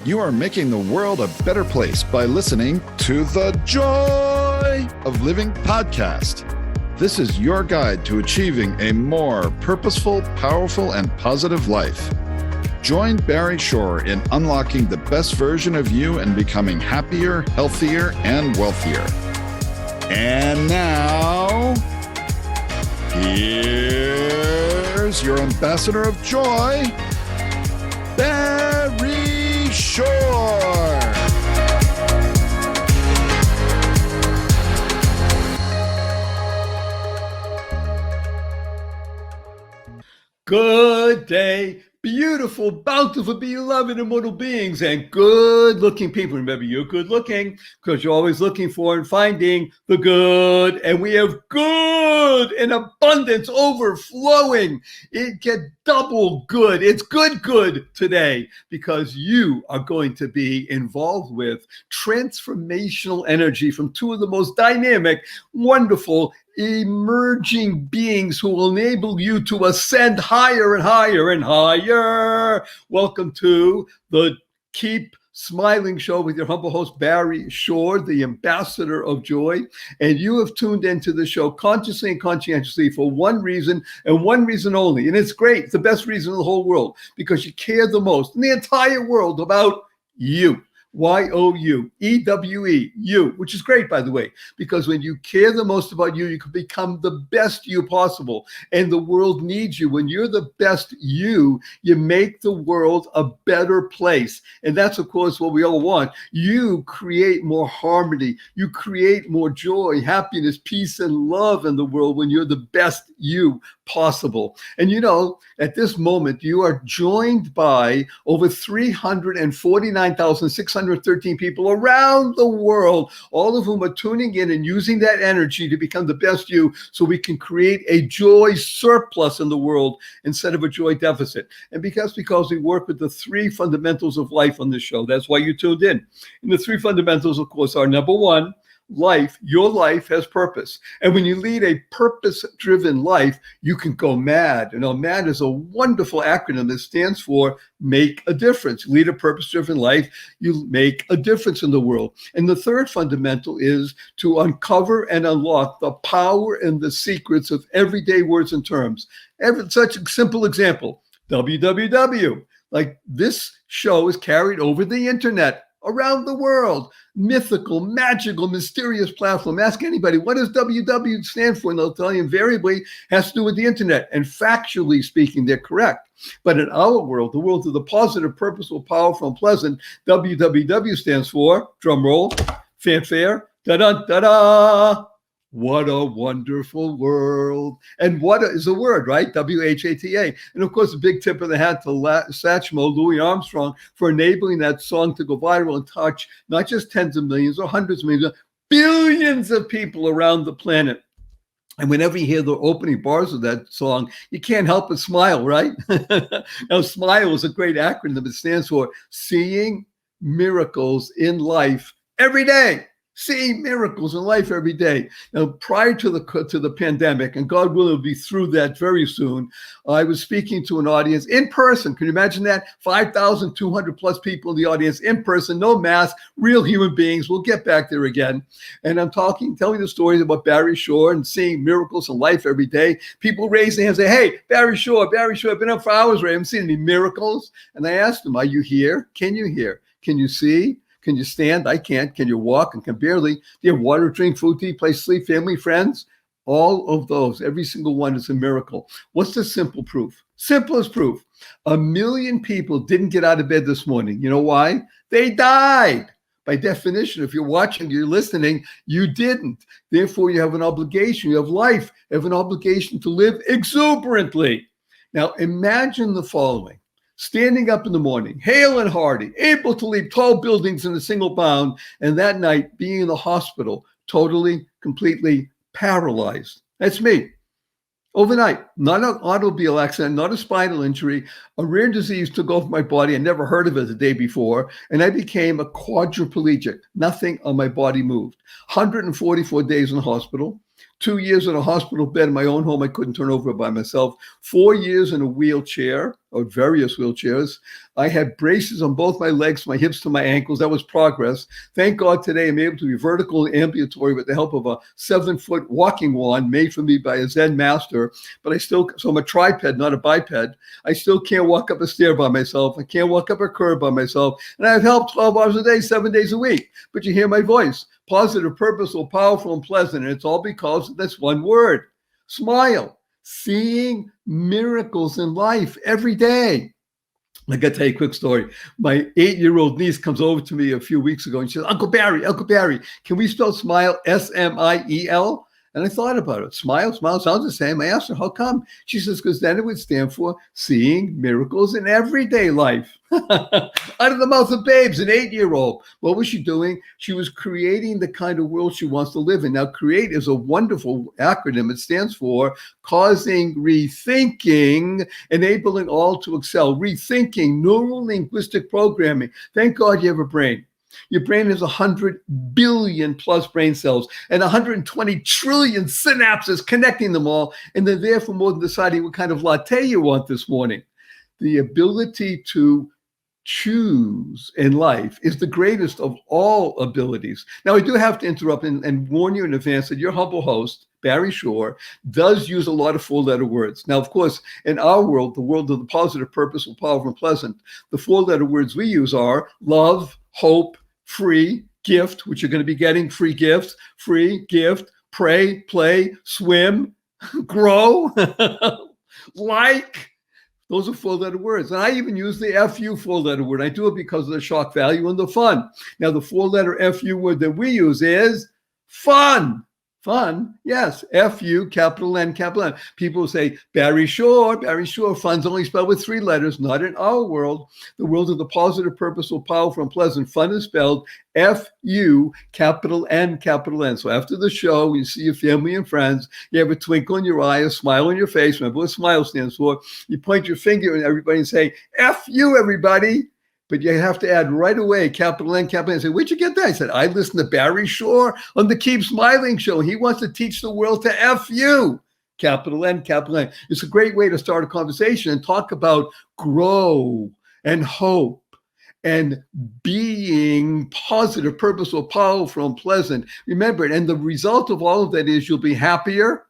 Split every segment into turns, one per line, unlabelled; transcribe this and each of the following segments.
You are making the world a better place by listening to the Joy of Living podcast. This is your guide to achieving a more purposeful, powerful, and positive life. Join Barry Shore in unlocking the best version of you and becoming happier, healthier, and wealthier. And now, here's your ambassador of joy, Barry Shore.
Good day, beautiful, bountiful, beloved, immortal beings, and good-looking people. Remember, you're good-looking because you're always looking for and finding the good, and we have good in abundance, overflowing. It get double good. It's good today because you are going to be involved with transformational energy from two of the most dynamic, wonderful, emerging beings who will enable you to ascend higher and higher and higher. Welcome to the Keep Smiling Show with your humble host, Barry Shore, the ambassador of joy. And you have tuned into the show consciously and conscientiously for one reason and one reason only. And it's great. It's the best reason in the whole world because you care the most in the entire world about you. Y-O-U-E-W-E, you, which is great, by the way, because when you care the most about you, you can become the best you possible. And the world needs you. When you're the best you make the world a better place. And that's, of course, what we all want. You create more harmony. You create more joy, happiness, peace, and love in the world when you're the best you possible. And you know, at this moment, you are joined by over 349,613 people around the world, all of whom are tuning in and using that energy to become the best you so we can create a joy surplus in the world instead of a joy deficit. And because we work with the three fundamentals of life on this show, that's why you tuned in. And the three fundamentals, of course, are number one, life, your life has purpose. And when you lead a purpose-driven life, you can go MAD. You know, MAD is a wonderful acronym that stands for make a difference. Lead a purpose-driven life, you make a difference in the world. And the third fundamental is to uncover and unlock the power and the secrets of everyday words and terms. Such a simple example, www. Like this show is carried over the internet around the world. Mythical, magical, mysterious platform. Ask anybody, what does WW stand for? And they'll tell you invariably has to do with the internet. And factually speaking, they're correct. But in our world, the world of the positive, purposeful, powerful, and pleasant, WWW stands for, drum roll, fanfare, da-da-da-da. What a wonderful world. And what is a word, right? W-H-A-T-A. And of course, a big tip of the hat to Satchmo, Louis Armstrong, for enabling that song to go viral and touch not just tens of millions or hundreds of millions, billions of people around the planet. And whenever you hear the opening bars of that song, you can't help but smile, right? Now, SMILE is a great acronym. It stands for Seeing Miracles in Life Every Day. Seeing miracles in life every day. Now, prior to the pandemic, and God willing, we'll be through that very soon, I was speaking to an audience in person. Can you imagine that? 5,200 plus people in the audience in person, no mask, real human beings. We'll get back there again. And I'm telling the stories about Barry Shore and seeing miracles in life every day. People raise their hands and say, hey, Barry Shore, I've been up for hours, Ray. I haven't seen any miracles. And I asked them, are you here? Can you hear? Can you see? Can you stand? I can't. Can you walk? And can barely. Do you have water, drink, food, tea, place, sleep, family, friends? All of those, every single one is a miracle. What's the simple proof? Simplest proof. 1 million people didn't get out of bed this morning. You know why? They died. By definition, if you're watching, you're listening, you didn't. Therefore, you have an obligation. You have life. You have an obligation to live exuberantly. Now, imagine the following. Standing up in the morning, hale and hearty, able to leap tall buildings in a single bound, and that night being in the hospital, totally, completely paralyzed. That's me. Overnight, not an automobile accident, not a spinal injury, a rare disease took over my body. I never heard of it the day before, and I became a quadriplegic. Nothing on my body moved. 144 days in the hospital. 2 years in a hospital bed in my own home. I couldn't turn over by myself. 4 years in a wheelchair, or various wheelchairs. I had braces on both my legs, my hips to my ankles. That was progress. Thank God today I'm able to be vertical and ambulatory with the help of a 7-foot walking wand made for me by a Zen master. But so I'm a triped, not a biped. I still can't walk up a stair by myself. I can't walk up a curb by myself. And I have help 12 hours a day, 7 days a week. But you hear my voice. Positive, purposeful, powerful, and pleasant. And it's all because of this one word. Smile. Seeing miracles in life every day. I got to tell you a quick story. My 8-year-old niece comes over to me a few weeks ago and she says, Uncle Barry, can we spell smile S-M-I-E-L? And I thought about it. Smile sounds the same. I asked her, how come? She says, because then it would stand for seeing miracles in everyday life. Out of the mouth of babes, an 8-year-old. What was she doing? She was creating the kind of world she wants to live in. Now, CREATE is a wonderful acronym. It stands for causing rethinking, enabling all to excel. Rethinking, neuro-linguistic programming. Thank God you have a brain. Your brain has 100 billion plus brain cells and 120 trillion synapses connecting them all. And they're there for more than deciding what kind of latte you want this morning. The ability to choose in life is the greatest of all abilities. Now, I do have to interrupt and warn you in advance that your humble host, Barry Shore, does use a lot of 4-letter words. Now, of course, in our world, the world of the positive, purposeful, powerful, and pleasant, the 4-letter words we use are love, hope, free, gift, which you're going to be getting free gifts, free, gift, pray, play, swim, grow, like. Those are 4-letter words. And I even use the FU 4-letter word. I do it because of the shock value and the fun. Now, the 4-letter FU word that we use is fun. Fun, yes, F-U, capital N, capital N. People say, Barry Shore, fun's only spelled with 3 letters, not in our world. The world of the positive, purposeful, powerful, and pleasant. Fun is spelled F-U, capital N, capital N. So after the show, you see your family and friends, you have a twinkle in your eye, a smile on your face. Remember what SMILE stands for. You point your finger at everybody and say, F-U, everybody. But you have to add right away, capital N, capital N. I said, where'd you get that? I said, I listened to Barry Shore on the Keep Smiling show. He wants to teach the world to F you. Capital N, capital N. It's a great way to start a conversation and talk about grow and hope and being positive, purposeful, powerful, and pleasant. Remember it. And the result of all of that is you'll be happier,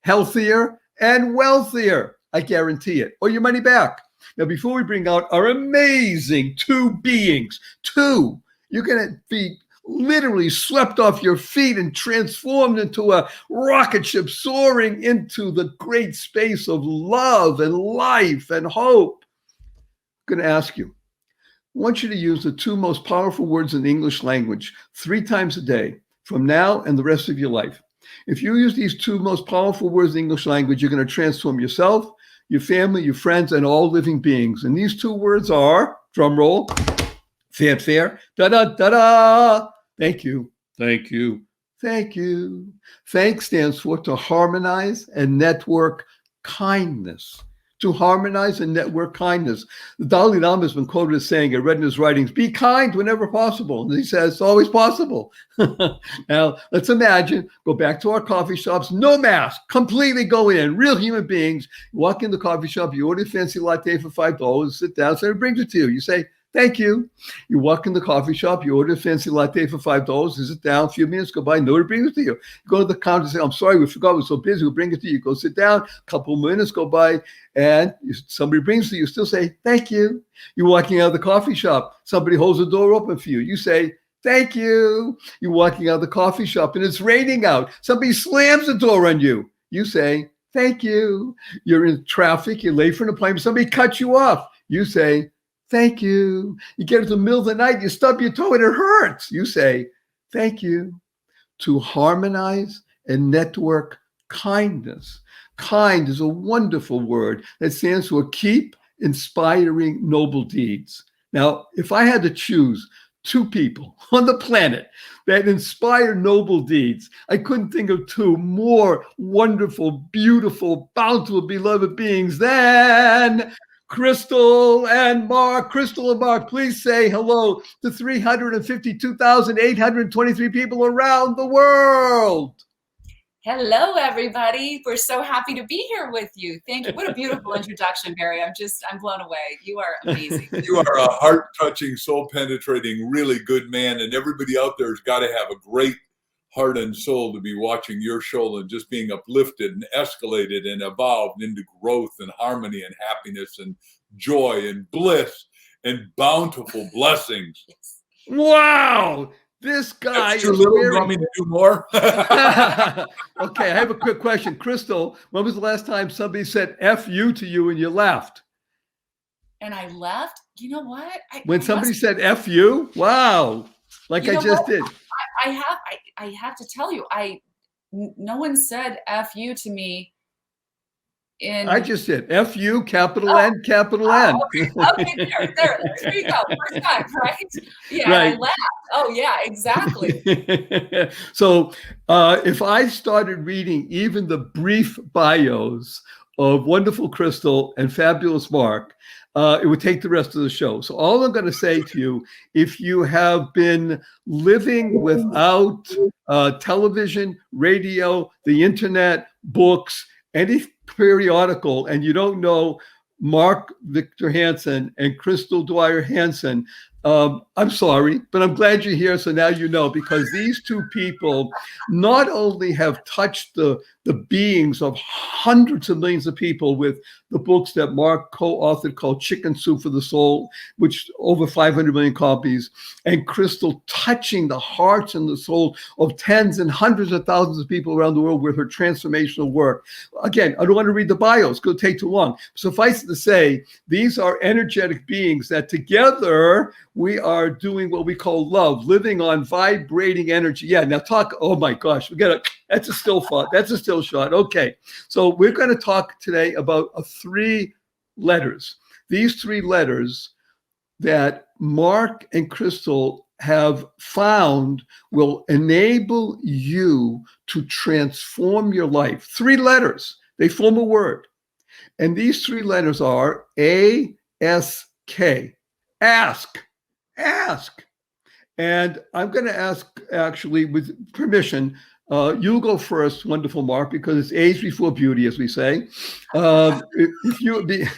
healthier, and wealthier. I guarantee it. Or your money back. Now, before we bring out our amazing 2 beings, you're going to be literally swept off your feet and transformed into a rocket ship soaring into the great space of love and life and hope. I'm going to ask you, I want you to use the 2 most powerful words in the English language 3 times a day from now and the rest of your life. If you use these 2 most powerful words in the English language, you're going to transform yourself, your family, your friends, and all living beings. And these 2 words are, drum roll, fanfare, da-da-da-da. Thank you, thank you, thank you. Thank stands for to harmonize and network kindness. To harmonize and network kindness. The Dalai Lama has been quoted as saying, I read in his writings, be kind whenever possible. And he says, it's always possible. Now, let's imagine, go back to our coffee shops, no mask, completely go in, real human beings. You walk in the coffee shop, you order a fancy latte for $5, sit down, somebody brings it to you. You say, thank you. You walk in the coffee shop, you order a fancy latte for $5, you sit down, a few minutes go by, nobody brings it to you. You go to the counter and say, I'm sorry, we forgot, we're so busy, we'll bring it to you. You go sit down, a couple of minutes go by, and somebody brings it to you, still say, thank you. You're walking out of the coffee shop, somebody holds the door open for you. You say, thank you. You're walking out of the coffee shop and it's raining out. Somebody slams the door on you. You say, thank you. You're in traffic, you're late for an appointment, somebody cuts you off. You say, thank you. You get into the middle of the night, you stub your toe and it hurts. You say, thank you. To harmonize and network kindness. Kind is a wonderful word that stands for keep inspiring noble deeds. Now, if I had to choose 2 people on the planet that inspire noble deeds, I couldn't think of 2 more wonderful, beautiful, bountiful, beloved beings than Crystal and Mark. Crystal and Mark, please say hello to 352,823 people around the world.
Hello, everybody. We're so happy to be here with you. Thank you. What a beautiful introduction, Barry. I'm blown away. You are amazing.
You are a heart-touching, soul-penetrating, really good man, and everybody out there has got to have a great heart and soul to be watching your show and just being uplifted and escalated and evolved into growth and harmony and happiness and joy and bliss and bountiful blessings.
Wow. This guy
Extra
is
little,
very...
you want me to do more?
Okay, I have a quick question. Crystal, when was the last time somebody said F you to you and you laughed?
And I left? You know what?
When somebody said F you? Wow. Like I just did.
I have to tell you, no one said F you to me.
I just did F U, capital N, capital N.
Okay, there you go. First time, right? Yeah, right. I laughed. Oh, yeah, exactly.
So if I started reading even the brief bios of wonderful Crystal and fabulous Mark, it would take the rest of the show. So all I'm going to say to you, if you have been living without television, radio, the internet, books, any periodical, and you don't know Mark Victor Hansen and Crystal Dwyer Hansen, I'm sorry, but I'm glad you're here. So now you know, because these two people not only have touched the beings of hundreds of millions of people with the books that Mark co-authored called Chicken Soup for the Soul, which over 500 million copies, and Crystal touching the hearts and the soul of tens and hundreds of thousands of people around the world with her transformational work. Again, I don't want to read the bios, it's going to take too long. Suffice it to say, these are energetic beings that together we are doing what we call love, living on vibrating energy. Yeah, now talk, oh my gosh, that's a still thought. That's a still shot. Okay, so we're going to talk today about 3 letters. These 3 letters that Mark and Crystal have found will enable you to transform your life. 3 letters, they form a word. And these 3 letters are A-S-K, ask. Ask. And I'm going to ask, actually, with permission, you go first, wonderful Mark, because it's age before beauty, as we say. If you would be,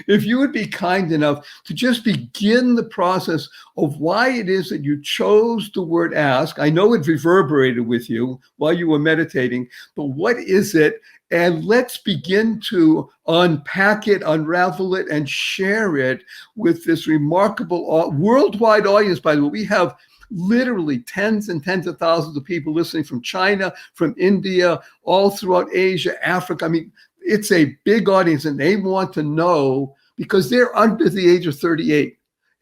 if you would be kind enough to just begin the process of why it is that you chose the word ask. I know it reverberated with you while you were meditating, but what is it? And let's begin to unpack it, unravel it, and share it with this remarkable worldwide audience. By the way, we have literally tens and tens of thousands of people listening from China, from India, all throughout Asia, Africa. I mean, it's a big audience, and they want to know because they're under the age of 38.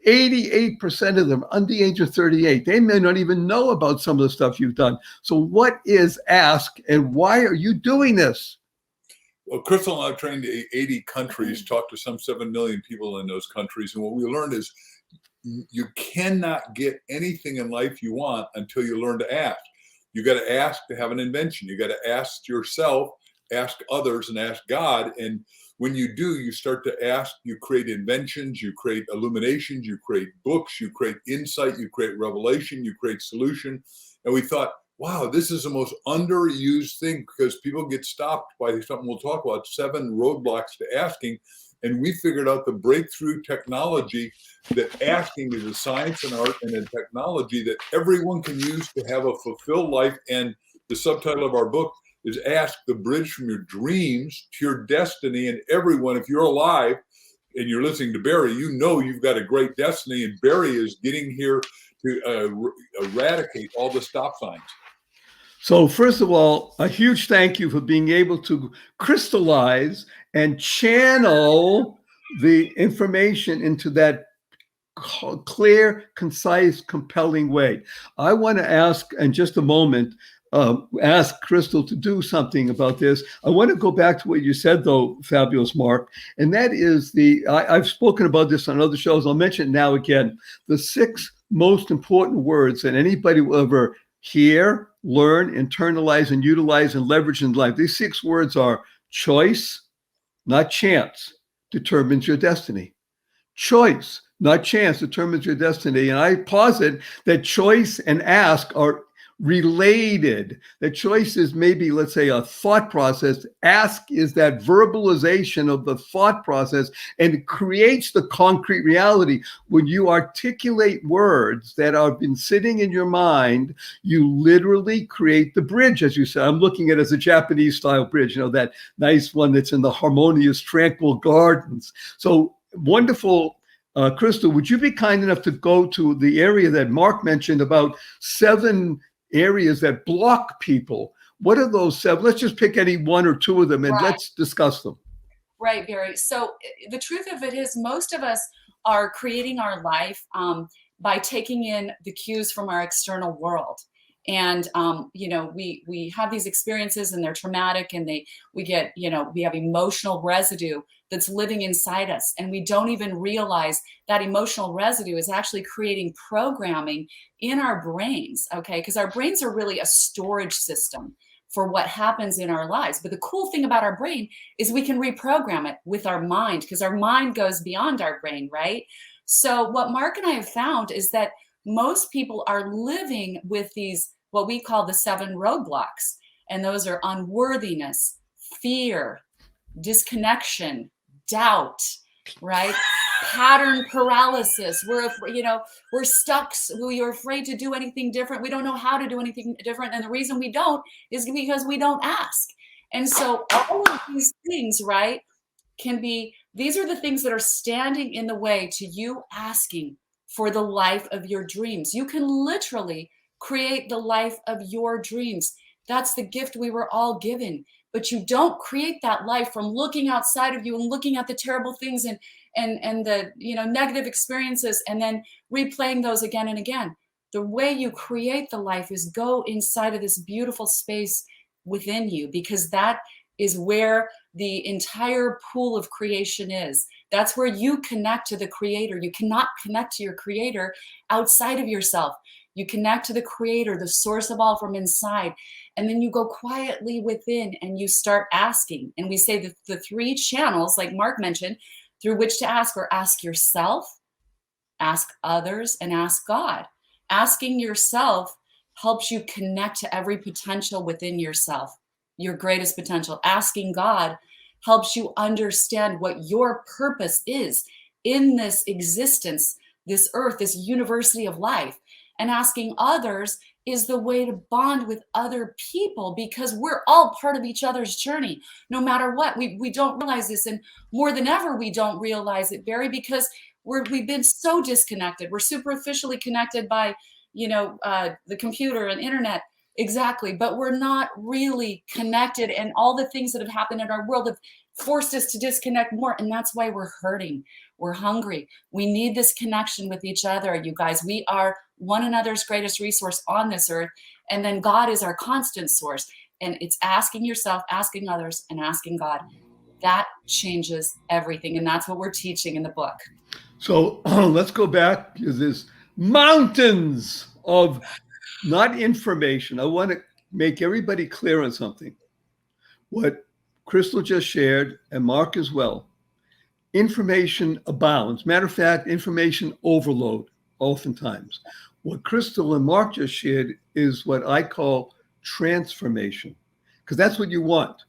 88% of them under the age of 38. They may not even know about some of the stuff you've done. So what is ask, and why are you doing this?
Well, Crystal and I trained 80 countries, talked to some 7 million people in those countries. And what we learned is you cannot get anything in life you want until you learn to ask. You got to ask to have an invention. You got to ask yourself, ask others, and ask God. And when you do, you start to ask, you create inventions, you create illuminations, you create books, you create insight, you create revelation, you create solution. And we thought, wow, this is the most underused thing because people get stopped by something we'll talk about, 7 roadblocks to asking. And we figured out the breakthrough technology that asking is a science and art and a technology that everyone can use to have a fulfilled life. And the subtitle of our book is Ask, the Bridge from Your Dreams to Your Destiny. And everyone, if you're alive and you're listening to Barry, you know you've got a great destiny. And Barry is getting here to eradicate all the stop signs.
So first of all, a huge thank you for being able to crystallize and channel the information into that clear, concise, compelling way. I want to ask in just a moment, ask Crystal to do something about this. I want to go back to what you said, though, fabulous Mark, and that is I've spoken about this on other shows. I'll mention it now again. The 6 most important words that anybody will ever hear, learn, internalize, and utilize and leverage in life. These 6 words are choice, not chance, determines your destiny. Choice, not chance, determines your destiny. And I posit that choice and ask are related. The choice is maybe, let's say, a thought process. Ask is that verbalization of the thought process, and it creates the concrete reality. When you articulate words that have been sitting in your mind, you literally create the bridge, as you said. I'm looking at it as a Japanese style bridge, that nice one that's in the harmonious, tranquil gardens. So wonderful. Crystal, would you be kind enough to go to the area that Mark mentioned about 7 areas that block people? What are those 7? Let's just pick any 1 or 2 of them and let's discuss them.
Right, Barry. So the truth of it is most of us are creating our life by taking in the cues from our external world. And, we have these experiences and they're traumatic, and we have emotional residue that's living inside us. And we don't even realize that emotional residue is actually creating programming in our brains. Okay. Because our brains are really a storage system for what happens in our lives. But the cool thing about our brain is we can reprogram it with our mind, because our mind goes beyond our brain. Right. So what Mark and I have found is that most people are living with these, what we call the 7 roadblocks. And those are unworthiness, fear, disconnection, doubt, right? Pattern paralysis. We're stuck. We're afraid to do anything different. We don't know how to do anything different. And the reason we don't is because we don't ask. And so all of these things, right, these are the things that are standing in the way to you asking for the life of your dreams. You can literally create the life of your dreams. That's the gift we were all given. But you don't create that life from looking outside of you and looking at the terrible things and the negative experiences and then replaying those again and again. The way you create the life is go inside of this beautiful space within you, because that is where the entire pool of creation is. That's where you connect to the creator. You cannot connect to your creator outside of yourself. You connect to the creator, the source of all, from inside. And then you go quietly within and you start asking. And we say that the 3 channels, like Mark mentioned, through which to ask are ask yourself, ask others, and ask God. Asking yourself helps you connect to every potential within yourself, your greatest potential. Asking God helps you understand what your purpose is in this existence, this earth, this university of life. And asking others is the way to bond with other people, because we're all part of each other's journey, no matter what. We don't realize this, and more than ever, we don't realize it, Barry, because we've been so disconnected. We're superficially connected by, the computer and internet. Exactly. But we're not really connected. And all the things that have happened in our world have forced us to disconnect more. And that's why we're hurting. We're hungry. We need this connection with each other, you guys. We are one another's greatest resource on this earth. And then God is our constant source. And it's asking yourself, asking others, and asking God. That changes everything. And that's what we're teaching in the book.
So let's go back to this mountains of not information. I want to make everybody clear on something. What Crystal just shared, and Mark as well, information abounds. Matter of fact, information overload oftentimes. What Crystal and Mark just shared is what I call transformation, because that's what you want.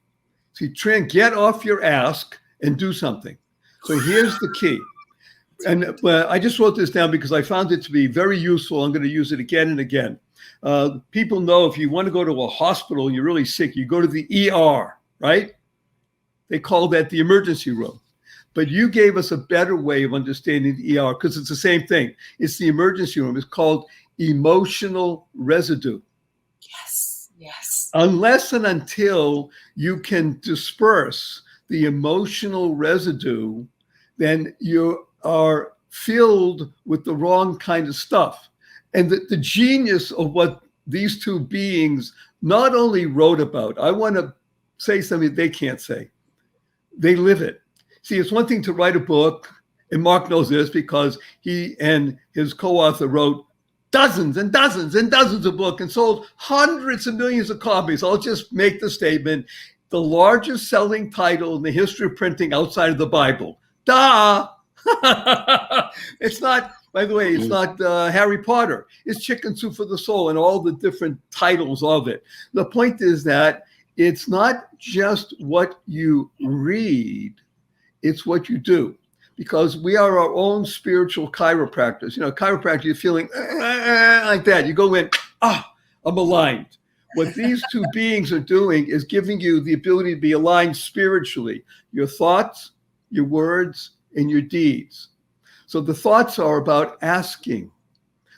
See, get off your ask and do something. So here's the key. And I just wrote this down because I found it to be very useful. I'm going to use it again and again. People know if you want to go to a hospital and you're really sick, you go to the ER, right? They call that the emergency room. But you gave us a better way of understanding the ER, because it's the same thing. It's the emergency room. It's called emotional residue.
Yes.
Unless and until you can disperse the emotional residue, then you are filled with the wrong kind of stuff. And the genius of what these 2 beings not only wrote about, I want to say something they can't say. They live it. See, it's one thing to write a book, and Mark knows this because he and his co-author wrote dozens and dozens and dozens of books and sold hundreds of millions of copies. I'll just make the statement, the largest selling title in the history of printing outside of the Bible. Duh! It's not By the way, it's not Harry Potter. It's Chicken Soup for the Soul and all the different titles of it. The point is that it's not just what you read, it's what you do. Because we are our own spiritual chiropractors. You know, chiropractor, you're feeling like that. You go in, I'm aligned. What these two beings are doing is giving you the ability to be aligned spiritually. Your thoughts, your words, and your deeds. So the thoughts are about asking.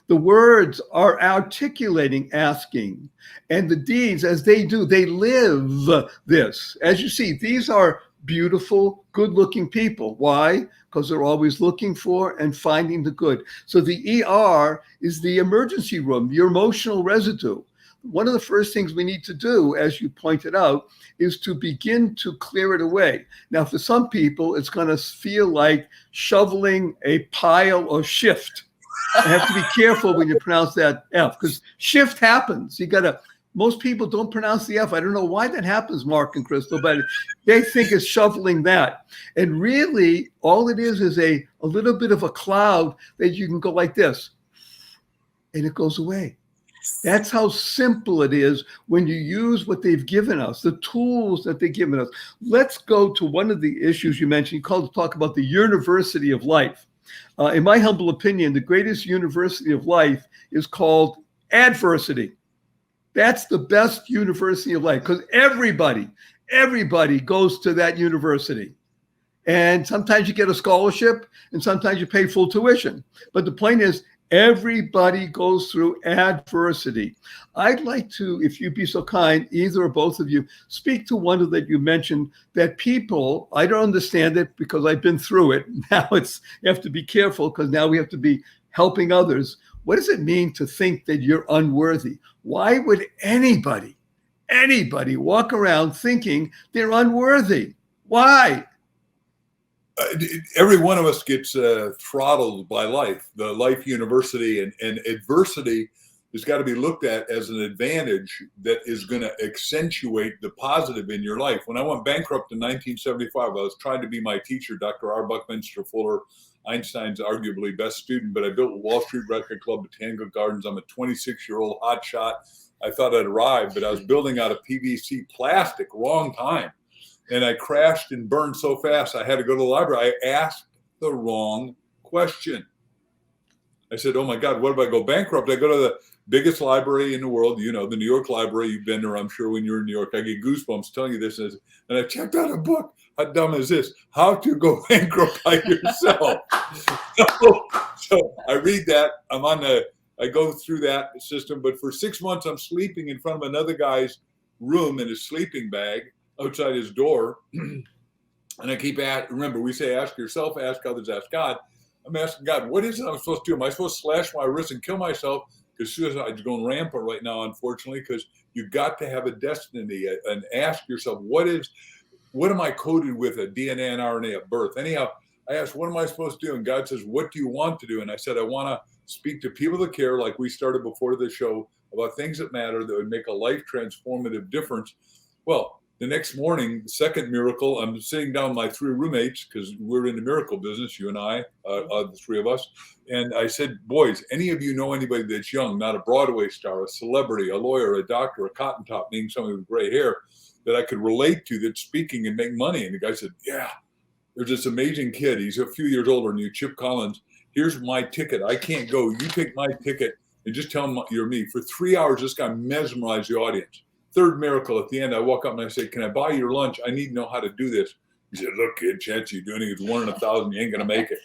The words are articulating asking. And the deeds, as they do, they live this. As you see, these are beautiful, good-looking people. Why? Because they're always looking for and finding the good. So the ER is the emergency room, your emotional residue. One of the first things we need to do, as you pointed out, is to begin to clear it away. Now, for some people, it's going to feel like shoveling a pile or shift. I have to be careful when you pronounce that F, because shift happens. Most people don't pronounce the F. I don't know why that happens, Mark and Crystal, but they think it's shoveling that. And really, all it is a little bit of a cloud that you can go like this, and it goes away. That's how simple it is when you use what they've given us, the tools that they've given us. Let's go to one of the issues you mentioned. You talk about the university of life. In my humble opinion, the greatest university of life is called adversity. That's the best university of life, because everybody goes to that university. And sometimes you get a scholarship and sometimes you pay full tuition. But the point is, everybody goes through adversity. I'd like to, if you'd be so kind, either or both of you, speak to one of that you mentioned, that people, I don't understand it because I've been through it. Now you have to be careful because now we have to be helping others. What does it mean to think that you're unworthy? Why would anybody walk around thinking they're unworthy? Why?
Every one of us gets throttled by life, the life university, and adversity has got to be looked at as an advantage that is going to accentuate the positive in your life. When I went bankrupt in 1975, I was trying to be my teacher, Dr. R. Buckminster Fuller, Einstein's arguably best student, but I built Wall Street Record Club, Botanical Gardens. I'm a 26-year-old hotshot. I thought I'd arrived, but I was building out of PVC plastic, wrong time. And I crashed and burned so fast, I had to go to the library. I asked the wrong question. I said, oh my God, what if I go bankrupt? I go to the biggest library in the world, you know, the New York Library. You've been there, I'm sure, when you're in New York. I get goosebumps telling you this. And I checked out a book. How dumb is this? How to Go Bankrupt by Yourself. So I read that. I go through that system. But for 6 months, I'm sleeping in front of another guy's room in his sleeping bag outside his door. And I keep remember, we say, ask yourself, ask others, ask God. I'm asking God, what is it I'm supposed to do? Am I supposed to slash my wrist and kill myself? Because suicide's going rampant right now, unfortunately, because you've got to have a destiny and ask yourself, what am I coded with a DNA and RNA at birth? Anyhow, I asked, what am I supposed to do? And God says, what do you want to do? And I said, I want to speak to people that care, like we started before the show, about things that matter that would make a life transformative difference. Well, the next morning, the second miracle, I'm sitting down with my 3 roommates because we're in the miracle business, you and I, the 3 of us. And I said, boys, any of you know anybody that's young, not a Broadway star, a celebrity, a lawyer, a doctor, a cotton top, meaning somebody with gray hair that I could relate to that's speaking and make money? And the guy said, yeah, there's this amazing kid. He's a few years older than you, Chip Collins. Here's my ticket. I can't go. You take my ticket and just tell him you're me. For 3 hours, this guy mesmerized the audience. Third miracle, at the end, I walk up and I say, can I buy your lunch? I need to know how to do this. He said, look, kid, chance you doing it is 1 in 1,000. You ain't going to make it.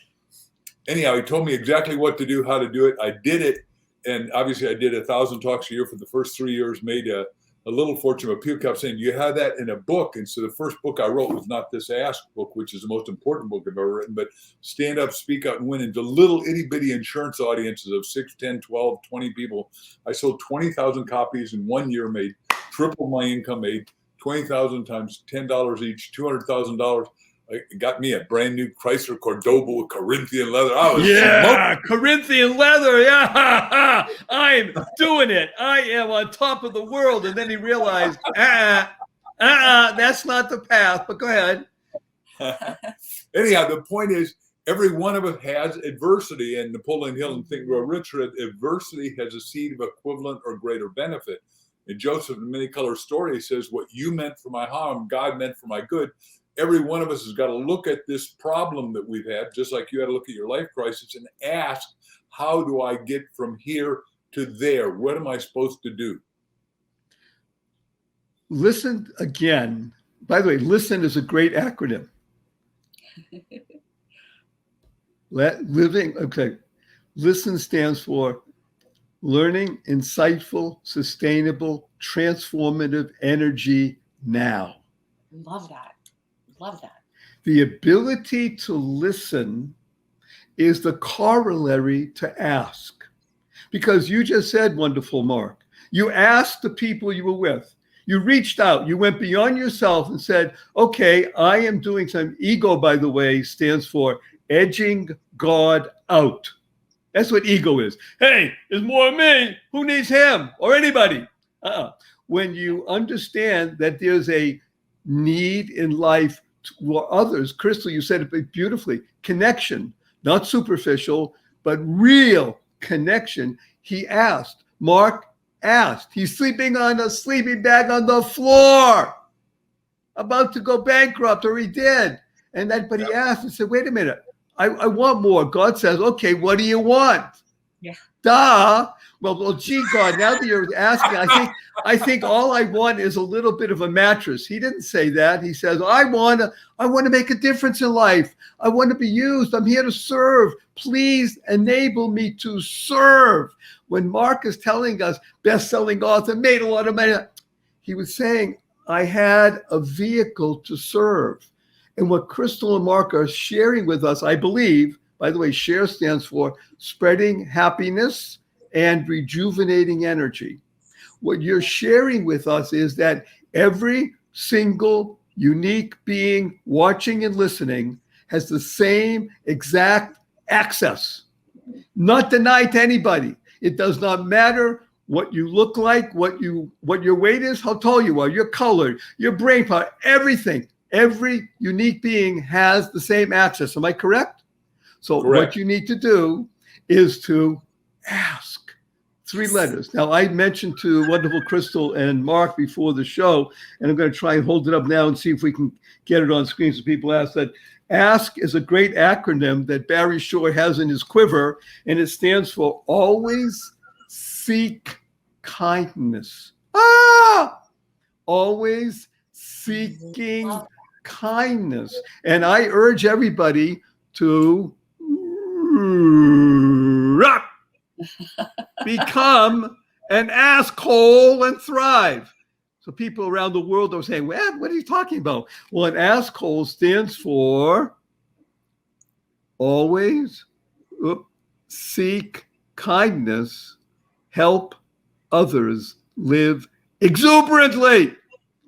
Anyhow, he told me exactly what to do, how to do it. I did it. And obviously, I did 1,000 talks a year for the first 3 years, made a little fortune. But people kept saying, you had that in a book. And so the first book I wrote was not this Ask book, which is the most important book I've ever written, but Stand Up, Speak Out, and Win. Into little itty bitty insurance audiences of 6, 10, 12, 20 people. I sold 20,000 copies in 1 year, made triple my income, made 20,000 times $10 each, $200,000. It got me a brand new Chrysler Cordoba with Corinthian leather. I was smoking. Corinthian leather.
Yeah, I'm doing it. I am on top of the world. And then he realized, that's not the path. But go ahead.
Anyhow, the point is, Every one of us has adversity, and Napoleon Hill and Think and Grow Rich said adversity has a seed of equivalent or greater benefit. And Joseph, in Many Color Story, says, what you meant for my harm, God meant for my good. Every one of us has got to look at this problem that we've had, just like you had to look at your life crisis and ask, how do I get from here to there? What am I supposed to do?
Listen again. By the way, listen is a great acronym. Listen stands for learning, insightful, sustainable, transformative energy now.
Love that. Love that.
The ability to listen is the corollary to ask. Because you just said, wonderful Mark, you asked the people you were with. You reached out, you went beyond yourself and said, okay, I am doing some. Ego, by the way, stands for edging God out. That's what ego is. Hey, there's more of me. Who needs him or anybody? When you understand that there's a need in life for others, Crystal, you said it beautifully, connection, not superficial, but real connection. He asked, Mark asked. He's sleeping on a sleeping bag on the floor, about to go bankrupt, or he did. But he asked and said, wait a minute, I want more. God says, okay, what do you want?
Yeah.
Duh. Well, gee, God, now that you're asking, I think all I want is a little bit of a mattress. He didn't say that. He says, I want to make a difference in life. I want to be used. I'm here to serve. Please enable me to serve. When Mark is telling us, best-selling author, made a lot of money, he was saying, I had a vehicle to serve. And what Crystal and Mark are sharing with us, I believe, by the way, SHARE stands for spreading happiness and rejuvenating energy. What you're sharing with us is that every single unique being watching and listening has the same exact access, not denied to anybody. It does not matter what you look like, what your weight is, how tall you are, your color, your brain power, everything. Every unique being has the same access. Am I correct? So
Correct.
What you need to do is to ask. 3 letters. Now, I mentioned to wonderful Crystal and Mark before the show, and I'm going to try and hold it up now and see if we can get it on screen so people ask that. ASK is a great acronym that Barry Shore has in his quiver, and it stands for Always Seek Kindness. Always seeking kindness. And I urge everybody to become an asshole and thrive. So people around the world are saying, what are you talking about? Well, an asshole stands for always seek kindness, help others live exuberantly.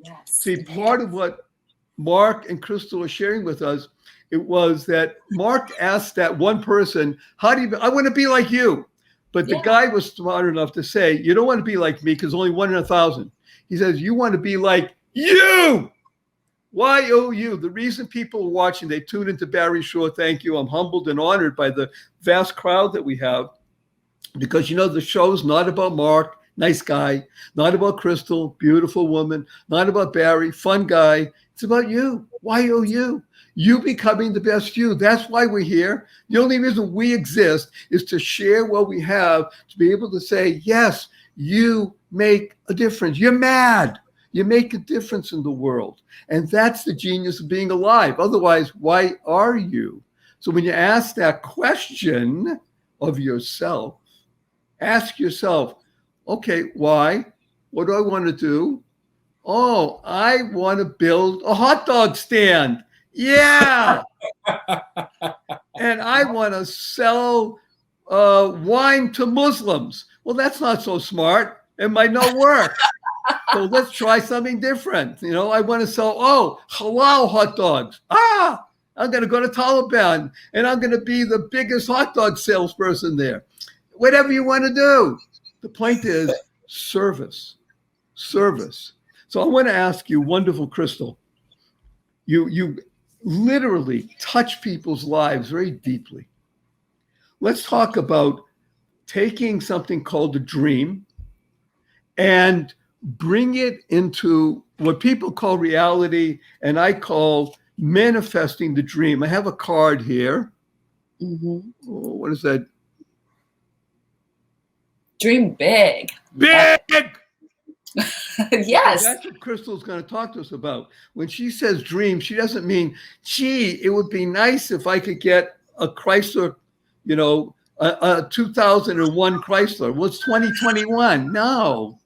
Yes.
See, part of what Mark and Crystal are sharing with us, it was that Mark asked that one person, I want to be like you. But the guy was smart enough to say, you don't want to be like me because only 1 in 1,000. He says, you want to be like you. Y-O-U. The reason people are watching, they tune into Barry Shore. Thank you. I'm humbled and honored by the vast crowd that we have. Because, the show's not about Mark, nice guy, not about Crystal, beautiful woman, not about Barry, fun guy. It's about you. Y-O-U. You becoming the best you. That's why we're here. The only reason we exist is to share what we have, to be able to say, yes, you make a difference. You're mad. You make a difference in the world. And that's the genius of being alive. Otherwise, why are you? So when you ask that question of yourself, ask yourself, okay, why? What do I want to do? Oh, I want to build a hot dog stand. Yeah. And I want to sell wine to Muslims. Well, that's not so smart. It might not work. So let's try something different. I want to sell, halal hot dogs. I'm going to go to Taliban and I'm going to be the biggest hot dog salesperson there. Whatever you want to do. The point is service. So I want to ask you, wonderful Crystal, you literally touch people's lives very deeply. Let's talk about taking something called a dream and bring it into what people call reality, and I call manifesting the dream. I have a card here.
Mm-hmm.
Oh, what is that?
Dream big.
Big!
Yes.
That's what Crystal's going to talk to us about. When she says dream, she doesn't mean, gee, it would be nice if I could get a Chrysler, a 2001 Chrysler. Well, it's 2021. No.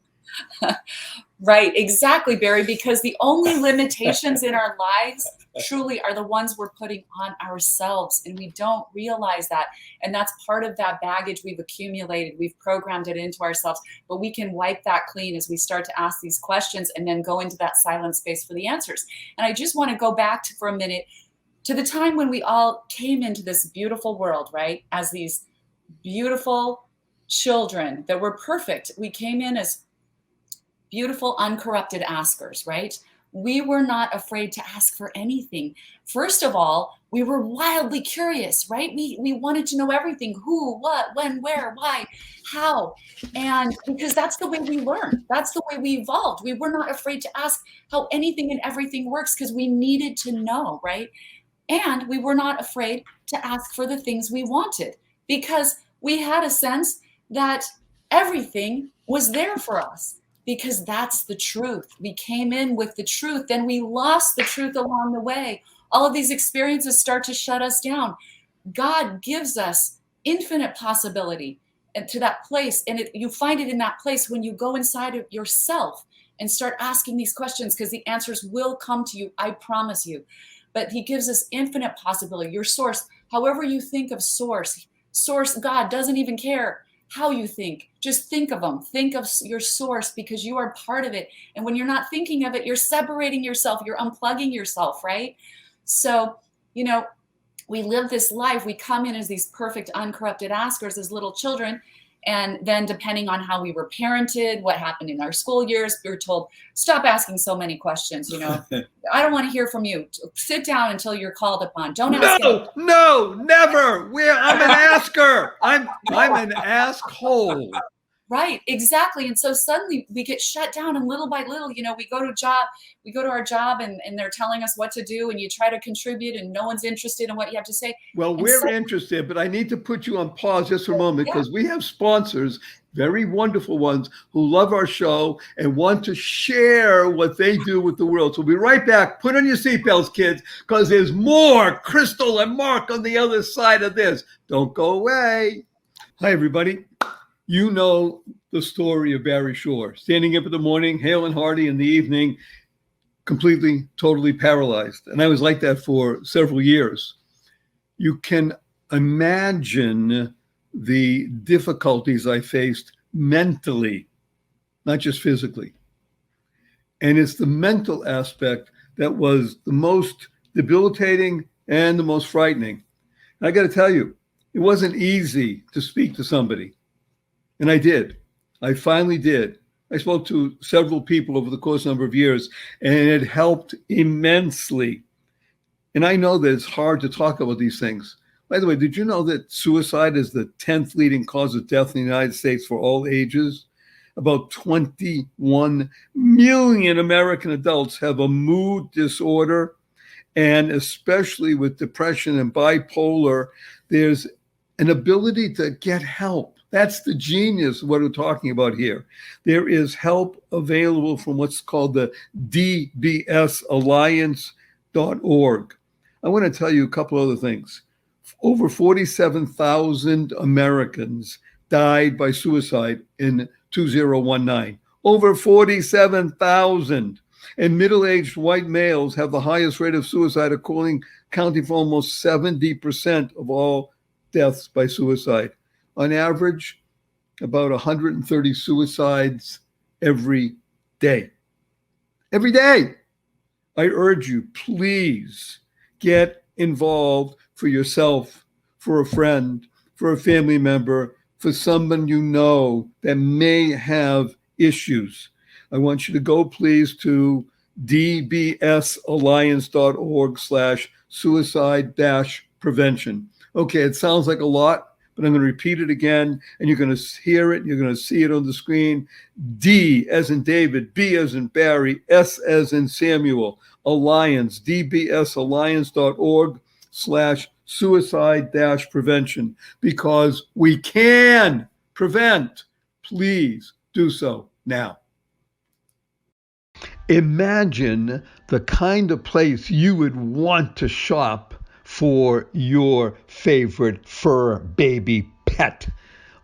Right, exactly, Barry, because the only limitations in our lives truly are the ones we're putting on ourselves, and we don't realize that. And that's part of that baggage we've accumulated. We've programmed it into ourselves, but we can wipe that clean as we start to ask these questions and then go into that silent space for the answers. And I just want to go back for a minute to the time when we all came into this beautiful world, right? As these beautiful children that were perfect. We came in as beautiful, uncorrupted askers, right? We were not afraid to ask for anything. First of all, we were wildly curious, right? We wanted to know everything: who, what, when, where, why, how. And because that's the way we learned. That's the way we evolved. We were not afraid to ask how anything and everything works because we needed to know, right? And we were not afraid to ask for the things we wanted because we had a sense that everything was there for us. Because that's the truth. We came in with the truth, then we lost the truth along the way. All of these experiences start to shut us down. God gives us infinite possibility and to that place. And you find it in that place when you go inside of yourself and start asking these questions, because the answers will come to you, I promise you. But he gives us infinite possibility. Your source, however you think of source, God doesn't even care how you think. Just think of them. Think of your source because you are part of it. And when you're not thinking of it, you're separating yourself. You're unplugging yourself, right? So, we live this life. We come in as these perfect, uncorrupted askers as little children. And then depending on how we were parented, what happened in our school years, we were told, stop asking so many questions. I don't want to hear from you. Sit down until you're called upon. Don't ask.
No, never. I'm an asker. I'm an asshole.
Right, exactly. And so suddenly we get shut down, and little by little, we go to our job and they're telling us what to do, and you try to contribute and no one's interested in what you have to say.
Well, we're interested, but I need to put you on pause just for a moment because we have sponsors, very wonderful ones, who love our show and want to share what they do with the world. So we'll be right back. Put on your seatbelts, kids, because there's more Crystal and Mark on the other side of this. Don't go away. Hi, everybody. You know the story of Barry Shore, standing up in the morning, hale and hearty, in the evening, completely, totally paralyzed. And I was like that for several years. You can imagine the difficulties I faced mentally, not just physically. And it's the mental aspect that was the most debilitating and the most frightening. And I got to tell you, it wasn't easy to speak to somebody. And I did. I finally did. I spoke to several people over the course of a number of years, and it helped immensely. And I know that it's hard to talk about these things. By the way, did you know that suicide is the 10th leading cause of death in the United States for all ages? About 21 million American adults have a mood disorder, and especially with depression and bipolar, there's an ability to get help. That's the genius of what we're talking about here. There is help available from what's called the dbsalliance.org. I want to tell you a couple other things. Over 47,000 Americans died by suicide in 2019. Over 47,000. And middle-aged white males have the highest rate of suicide, counting for almost 70% of all deaths by suicide. On average, about 130 suicides every day. Every day. I urge you, please get involved for yourself, for a friend, for a family member, for someone you know that may have issues. I want you to go, please, to dbsalliance.org/ suicide-prevention. Okay, it sounds like a lot, but I'm going to repeat it again, and you're going to hear it, you're going to see it on the screen. D as in David, B as in Barry, S as in Samuel, Alliance, dbsalliance.org/suicide-prevention, because we can prevent. Please do so now. Imagine the kind of place you would want to shop for your favorite fur baby pet.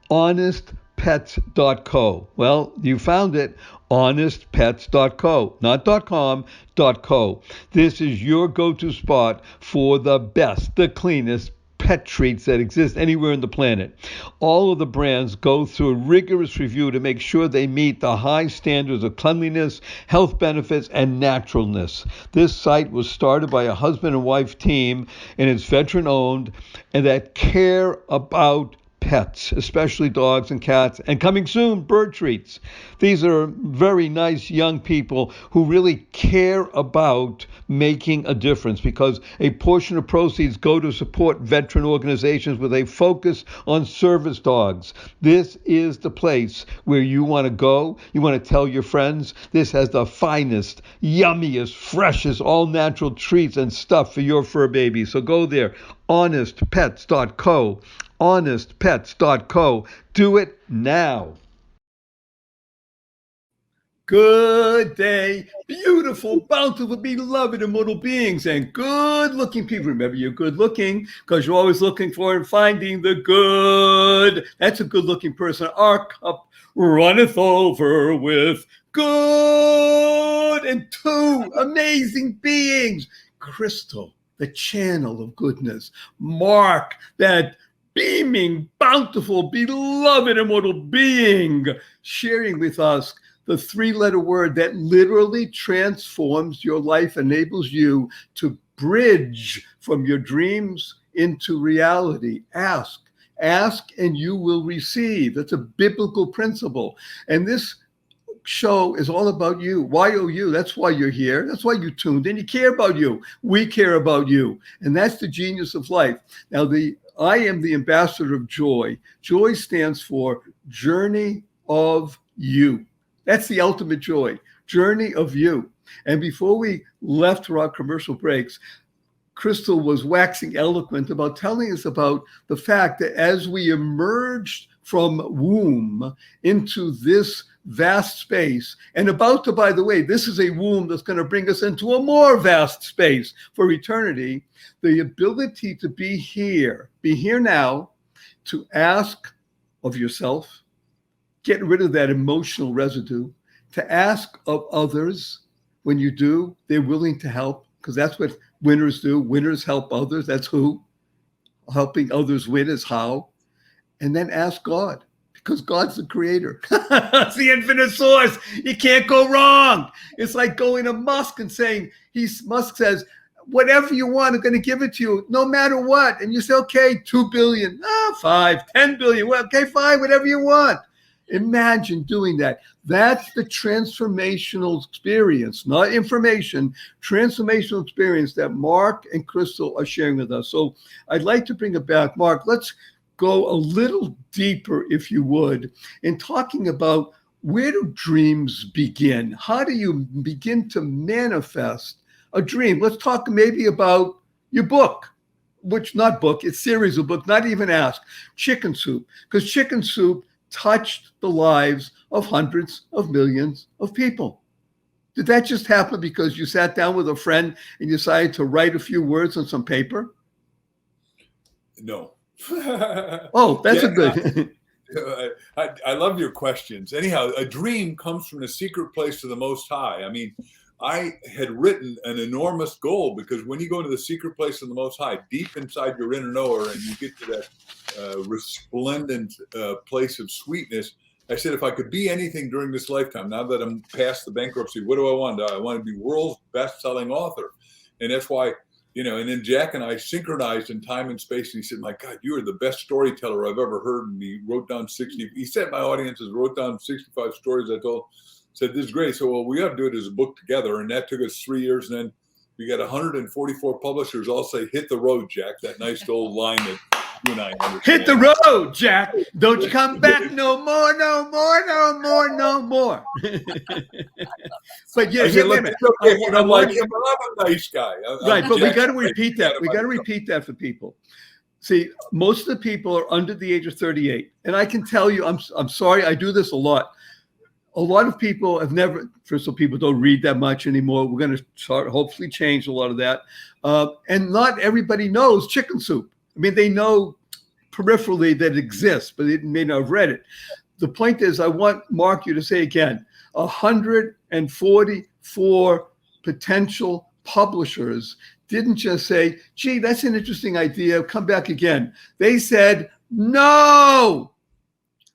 HonestPets.co. Well, you found it. HonestPets.co. Not .com, .co. This is your go-to spot for the best, the cleanest pet treats that exist anywhere on the planet. All of the brands go through a rigorous review to make sure they meet the high standards of cleanliness, health benefits, and naturalness. This site was started by a husband and wife team, and it's veteran-owned, and that care about pets, especially dogs and cats, and coming soon, bird treats. These are very nice young people who really care about making a difference, because a portion of proceeds go to support veteran organizations with a focus on service dogs. This is the place where you want to go. You want to tell your friends. This has the finest, yummiest, freshest, all-natural treats and stuff for your fur baby. So go there, honestpets.co. honestpets.co. Do it now. Good day, beautiful, bountiful, beloved, immortal beings, and good-looking people. Remember, you're good-looking because you're always looking for and finding the good. That's a good-looking person. Our cup runneth over with good. And two amazing beings. Crystal, the channel of goodness. Mark, that beaming, bountiful, beloved, immortal being, sharing with us the three-letter word that literally transforms your life, enables you to bridge from your dreams into reality. Ask and you will receive. That's a biblical principle. And this show is all about you. YOU. That's why you're here. That's why you tuned in. You care about you. We care about you. And that's the genius of life. Now, I am the ambassador of joy. Joy stands for Journey of You. That's the ultimate joy, journey of you. And before we left for our commercial breaks, Crystal was waxing eloquent about telling us about the fact that as we emerged from womb into this vast space, and about to, by the way, this is a womb that's going to bring us into a more vast space for eternity, the ability to be here now, to ask of yourself, get rid of that emotional residue, to ask of others. When you do, they're willing to help, because that's what winners do. Winners help others. That's who. Helping others win is how. And then ask God, because God's the creator. It's the infinite source. You can't go wrong. It's like going to Musk and saying, Musk says, whatever you want, I'm going to give it to you, no matter what. And you say, okay, 2 billion, 5, 10 billion. Well, okay, fine, whatever you want. Imagine doing that. That's the transformational experience, not information, transformational experience that Mark and Crystal are sharing with us. So I'd like to bring it back. Mark, let's go a little deeper, if you would, in talking about where do dreams begin? How do you begin to manifest a dream? Let's talk maybe about your book, which not book, it's series of books, not even ask, Chicken Soup, because Chicken Soup touched the lives of hundreds of millions of people. Did that just happen because you sat down with a friend and you decided to write a few words on some paper?
No.
Oh, that's a good.
I love your questions. Anyhow, a dream comes from the secret place of the Most High. I mean, I had written an enormous goal, because when you go to the secret place of the Most High, deep inside your inner knower, and you get to that resplendent place of sweetness, I said, if I could be anything during this lifetime, now that I'm past the bankruptcy, what do I want? I want to be world's best-selling author. And that's why, and then Jack and I synchronized in time and space. And he said, my God, you are the best storyteller I've ever heard. And he wrote down he said my audiences wrote down 65 stories I told. Said, this is great. So, well, we got to do it as a book together. And that took us 3 years. And then We got 144 publishers all say, hit the road, Jack. That nice old line that you and I understand.
Hit the road, Jack. Don't you come back no more, no more, no more, no more. But yeah,
I said,
wait a
look,
minute.
it's okay if you don't like him, but I'm a nice guy.
Right, but we
Jack.
got to repeat that. We got to repeat that for people. See, most of the people are under the age of 38. And I can tell you, I'm sorry, I do this a lot. A lot of people have never, first of all, people don't read that much anymore. We're going to start, hopefully change a lot of that. And not everybody knows chicken soup. I mean, they know peripherally that it exists, but they may not have read it. The point is, I want Mark you to say again, 144 potential publishers didn't just say, gee, that's an interesting idea, come back again. They said, no.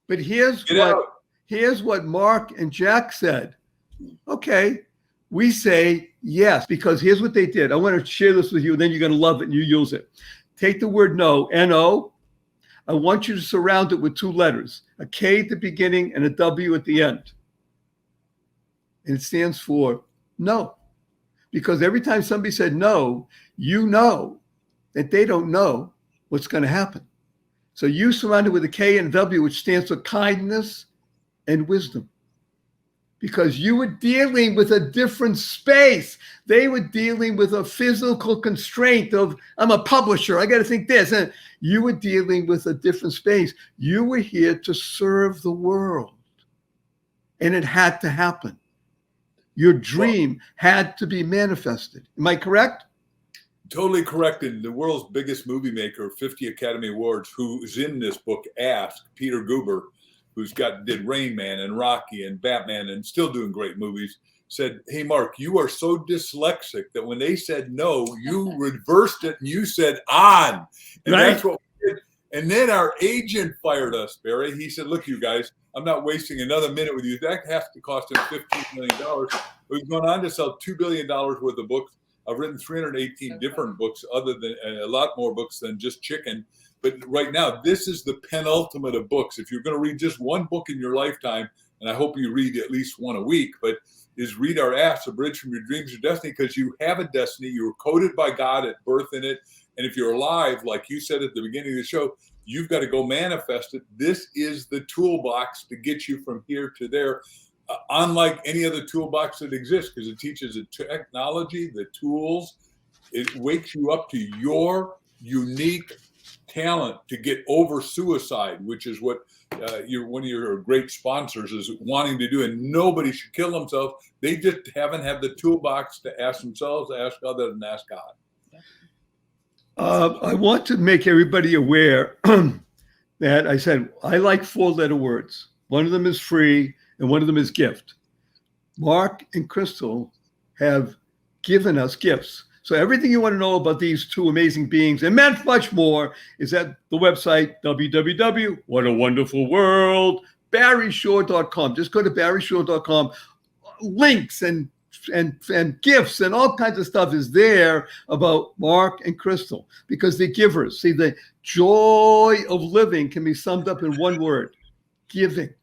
But here's what Mark and Jack said. Okay, we say yes, because here's what they did. I want to share this with you, and then you're going to love it and you use it. Take the word no, N-O. I want you to surround it with two letters, a K at the beginning and a W at the end. And it stands for no. Because every time somebody said no, you know that they don't know what's going to happen. So you surround it with a K and a W, which stands for kindness and wisdom. Because you were dealing with a different space. They were dealing with a physical constraint of, I'm a publisher, I got to think this. And you were dealing with a different space. You were here to serve the world. And it had to happen. Your dream had to be manifested. Am I correct?
Totally correct. And the world's biggest movie maker, 50 Academy Awards, who's in this book, asked Peter Guber, who's did Rain Man and Rocky and Batman and still doing great movies, said, hey, Mark, you are so dyslexic that when they said no, you reversed it and you said on. And
right.
That's what we did. And then our agent fired us, Barry. He said, look, you guys, I'm not wasting another minute with you. That has to cost him $15 million. We've gone on to sell $2 billion worth of books. I've written 318 different books, other than a lot more books than just chicken. But right now, this is the penultimate of books. If you're going to read just one book in your lifetime, and I hope you read at least one a week, but is read our Ask, A Bridge from Your Dreams to Destiny, because you have a destiny. You were coded by God at birth in it. And if you're alive, like you said at the beginning of the show, you've got to go manifest it. This is the toolbox to get you from here to there, unlike any other toolbox that exists, because it teaches the technology, the tools. It wakes you up to your unique talent to get over suicide, which is what one of your great sponsors is wanting to do. And nobody should kill themselves. They just haven't had the toolbox to ask themselves, ask others, and ask God.
I want to make everybody aware that I said I like 4-letter words. One of them is free and one of them is gift. Mark and Crystal have given us gifts. So everything you want to know about these two amazing beings and much more is at the website, www.whatawonderfulworld.barryshore.com. Just go to barryshore.com. Links and gifts and all kinds of stuff is there about Mark and Crystal, because they're givers. See, the joy of living can be summed up in one word: giving.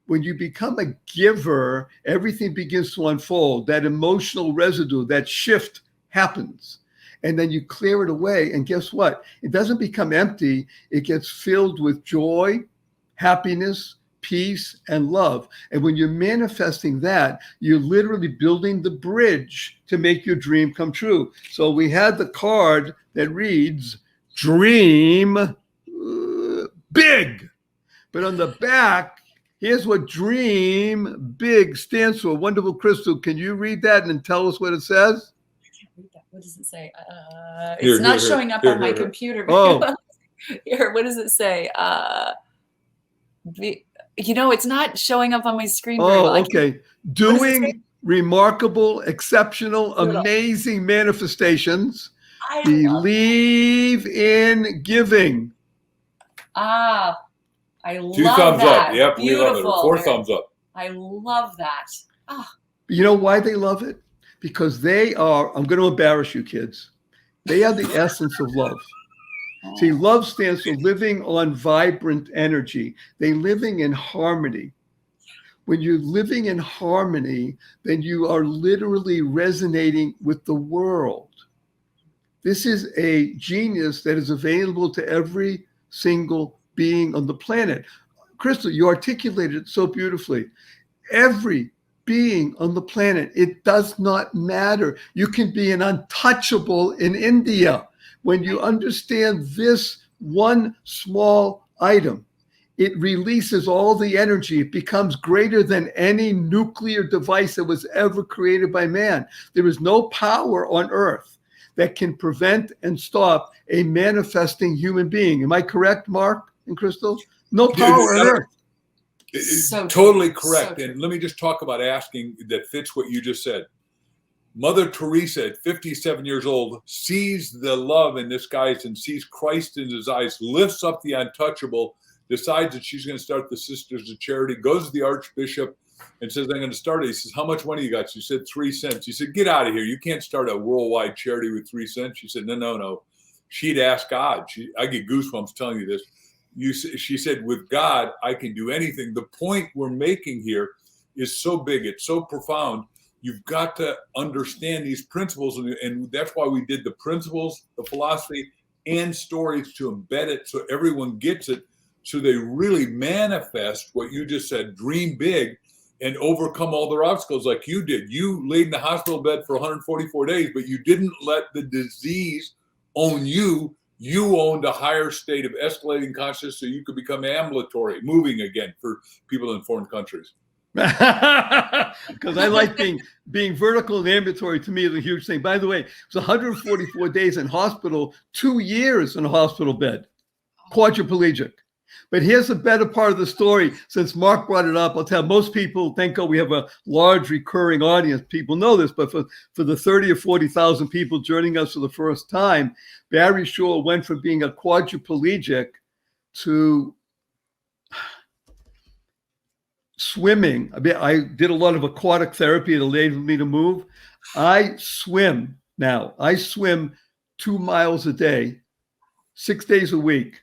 When you become a giver, everything begins to unfold. That emotional residue, that shift happens. And then you clear it away. And guess what? It doesn't become empty. It gets filled with joy, happiness, peace, and love. And when you're manifesting that, you're literally building the bridge to make your dream come true. So we had the card that reads, dream big. But on the back, here's what dream big stands for. Wonderful Crystal, can you read that and tell us what it says?
I can't read that. What does it say? It's not showing up on my computer.
Oh.
Here, what does it say? It's not showing up on my screen.
Oh, okay. Doing remarkable, exceptional, amazing manifestations. Believe in giving.
I love
2 thumbs
that.
up. Yep,
Beautiful.
we love it. 4 thumbs up.
I love that.
You know why they love it? Because they are, I'm going to embarrass you kids, they are the essence of love. See, love stands for living on vibrant energy. They're living in harmony. when you're living in harmony, then you are literally resonating with the world. This is a genius that is available to every single being on the planet. Crystal, you articulated it so beautifully. Every being on the planet, it does not matter. You can be an untouchable in India. When you understand this one small item, it releases all the energy. It becomes greater than any nuclear device that was ever created by man. There is no power on earth that can prevent and stop a manifesting human being. Am I correct, Mark and Crystal? No power on earth.
So
totally correct.
So
and let me just talk about asking that fits what you just said. Mother Teresa, at 57 years old, sees the love in this guy and sees Christ in his eyes, lifts up the untouchable, decides that she's going to start the Sisters of Charity, goes to the Archbishop and says, I'm going to start it. He says, how much money you got? She said, 3 cents. He said, get out of here. You can't start a worldwide charity with 3 cents. She said, no. She'd ask God. I get goosebumps telling you this. She said, with God, I can do anything. The point we're making here is so big. It's so profound. You've got to understand these principles. And that's why we did the principles, the philosophy, and stories to embed it so everyone gets it. So they really manifest what you just said, dream big and overcome all their obstacles like you did. You laid in the hospital bed for 144 days, but you didn't let the disease own you. You owned a higher state of escalating consciousness so you could become ambulatory, moving again for people in foreign countries.
Because I like being vertical and ambulatory. To me is a huge thing. By the way, it's 144 days in hospital, 2 years in a hospital bed, quadriplegic. But here's the better part of the story. Since Mark brought it up, I'll tell most people, thank God we have a large recurring audience. People know this, but for the 30 or 40,000 people joining us for the first time, Barry Shaw went from being a quadriplegic to swimming. I did a lot of aquatic therapy that enabled me to move. I swim now. I swim 2 miles a day, 6 days a week.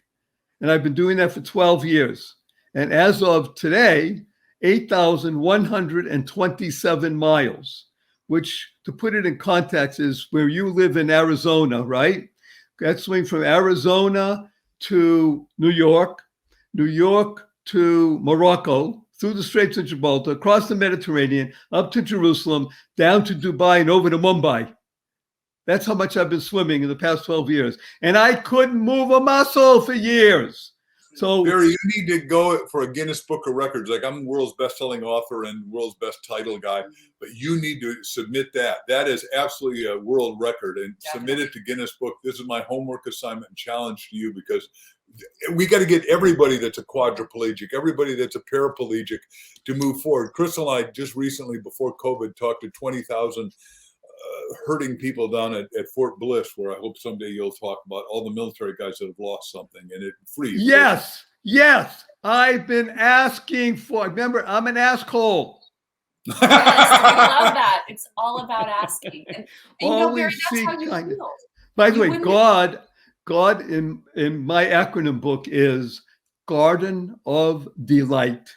And I've been doing that for 12 years. And as of today, 8,127 miles, which, to put it in context, is where you live in Arizona, right? That's swing from Arizona to New York to Morocco, through the Straits of Gibraltar, across the Mediterranean, up to Jerusalem, down to Dubai, and over to Mumbai. That's how much I've been swimming in the past 12 years. And I couldn't move a muscle for years. So
Barry, you need to go for a Guinness Book of Records. Like, I'm the world's best-selling author and world's best title guy, but you need to submit that. That is absolutely a world record, and submit it to Guinness Book. This is my homework assignment and challenge to you, because we got to get everybody that's a quadriplegic, everybody that's a paraplegic to move forward. Crystal and I just recently, before COVID, talked to 20,000 hurting people down at Fort Bliss, where I hope someday you'll talk about all the military guys that have lost something, and it frees.
Yes. I've been asking for. Remember, I'm an asshole.
Yes, I love that. It's all about asking. And
Always
Barry, that's how you
kindness.
feel.
By the way, God in my acronym book is Garden of Delight.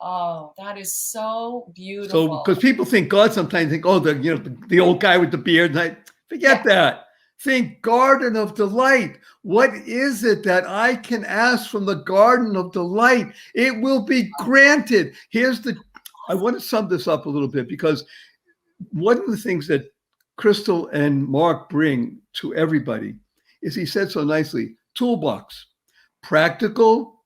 Oh, that is so beautiful.
So, because people think God sometimes think, oh, the old guy with the beard. And I forget that. Think Garden of Delight. What is it that I can ask from the Garden of Delight? It will be granted. I want to sum this up a little bit, because one of the things that Crystal and Mark bring to everybody is, he said so nicely, toolbox, practical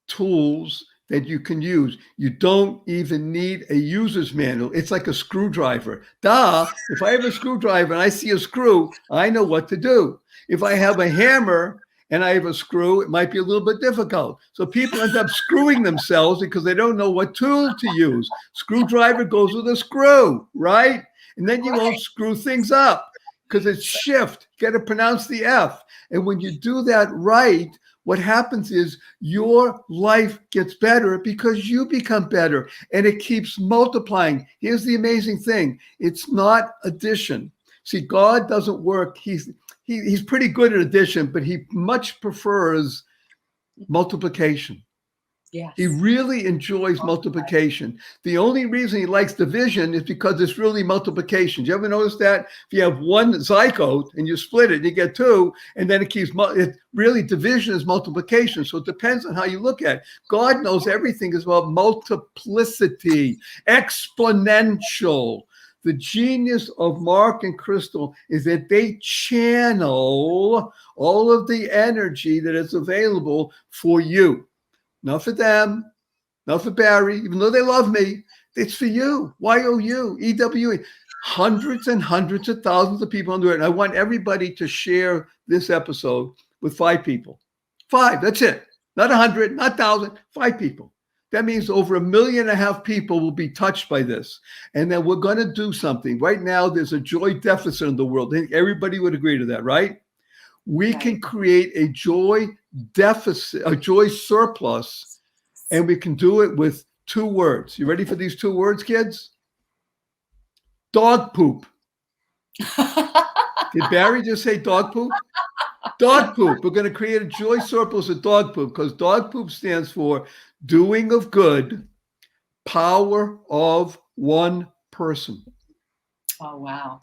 tools that you can use. You don't even need a user's manual. It's like a screwdriver. If I have a screwdriver and I see a screw, I know what to do. If I have a hammer and I have a screw, it might be a little bit difficult. So people end up screwing themselves because they don't know what tool to use. Screwdriver goes with a screw, right? And then you won't screw things up because it's shift. You got to pronounce the F. And when you do that right, what happens is your life gets better because you become better, and it keeps multiplying. Here's the amazing thing. It's not addition. See, God doesn't work. He's pretty good at addition, but he much prefers multiplication.
Yes.
He really enjoys multiplication. The only reason he likes division is because it's really multiplication. Do you ever notice that? If you have one zygote and you split it, you get two, and then it keeps, really division is multiplication. So it depends on how you look at it. God knows everything is about multiplicity, exponential. The genius of Mark and Crystal is that they channel all of the energy that is available for you. Not for them, not for Barry, even though they love me. It's for you. Y-O-U, E-W-E. Hundreds and hundreds of thousands of people under it. And I want everybody to share this episode with 5 people. 5, that's it. Not 100, not 1,000, 5 people. That means over 1.5 million people will be touched by this. And then we're going to do something. Right now, there's a joy deficit in the world. I think everybody would agree to that, right? We can create a joy deficit, a joy surplus, and we can do it with 2 words. You ready for these 2 words, kids? Dog poop. Did Barry just say dog poop? Dog poop. We're going to create a joy surplus of dog poop because dog poop stands for doing of good, power of one person.
Oh, wow.